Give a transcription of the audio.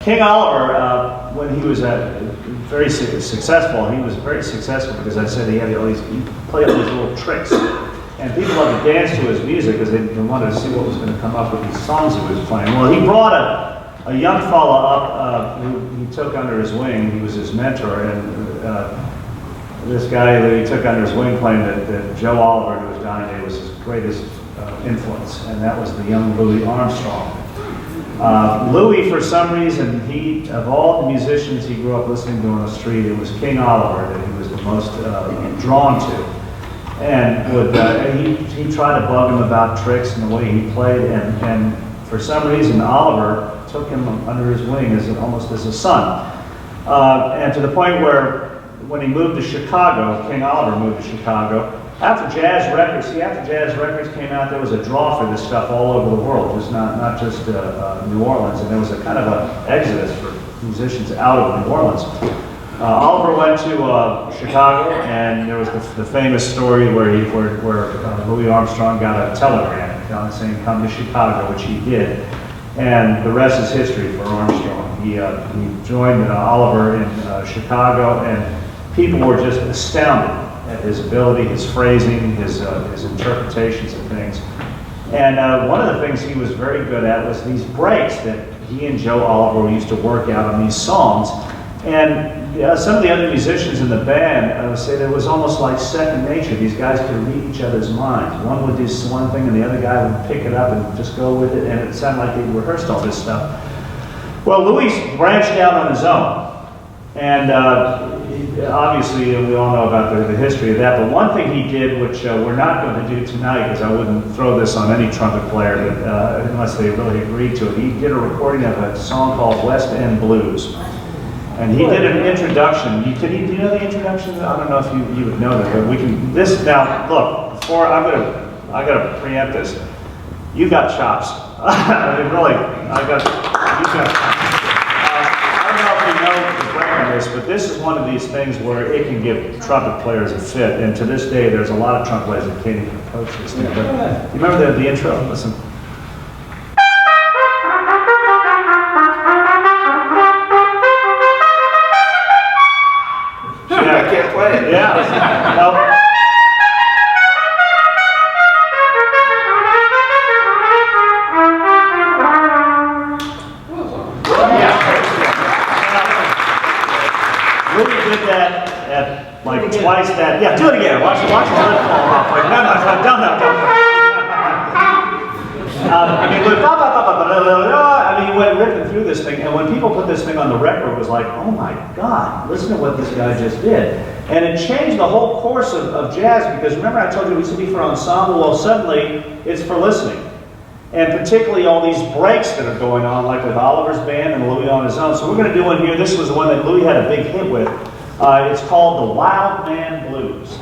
King Oliver, when he was very successful, he was very successful because I said he played all these little tricks. And people loved to dance to his music because they wanted to see what was going to come up with these songs he was playing. Well, he brought a young fella up who he took under his wing. He was his mentor, and this guy that he took under his wing claimed that Joe Oliver, to his dying day, was his greatest influence, and that was the young Louis Armstrong. Louis, for some reason, of all the musicians he grew up listening to on the street, it was King Oliver that he was the most drawn to. And he tried to bug him about tricks and the way he played, and for some reason Oliver took him under his wing almost as a son. And to the point where when he moved to Chicago, King Oliver moved to Chicago, after jazz records came out, there was a draw for this stuff all over the world. It was not just New Orleans, and there was a kind of an exodus for musicians out of New Orleans. Oliver went to Chicago, and there was the famous story where Louis Armstrong got a telegram saying, "Come to Chicago," which he did, and the rest is history for Armstrong. He joined Oliver in Chicago, and people were just astounded at his ability, his phrasing, his interpretations of things. And one of the things he was very good at was these breaks that he and Joe Oliver used to work out on these songs. And some of the other musicians in the band say that it was almost like second nature. These guys could read each other's minds. One would do one thing and the other guy would pick it up and just go with it, and it sounded like they rehearsed all this stuff. Well, Louis branched out on his own, and obviously we all know about the history of that, but one thing he did, which we're not going to do tonight, because I wouldn't throw this on any trumpet player unless they really agreed to it, he did a recording of a song called West End Blues. And he did an introduction. Do you know the introduction? I don't know if you would know that, but we can. Now look. Before I gotta preempt this. You got chops. I mean, really, you got. I don't know if you know the break on this, but this is one of these things where it can give trumpet players a fit. And to this day, there's a lot of trumpet players that can't even approach this thing. But you remember the intro? Listen. Yeah. Well, Louis did that at like twice that. Yeah, do it again. Watch his lip fall off. Like, no. I mean, he went ripping through this thing, and when people put this thing on the record, it was like, oh my God, listen to what this guy just did. And it changed the whole course of jazz, because remember I told you it used to be for ensemble. Well, suddenly it's for listening. And particularly all these breaks that are going on, like with Oliver's band and Louis on his own. So we're going to do one here. This was the one that Louis had a big hit with. It's called the Wild Man Blues.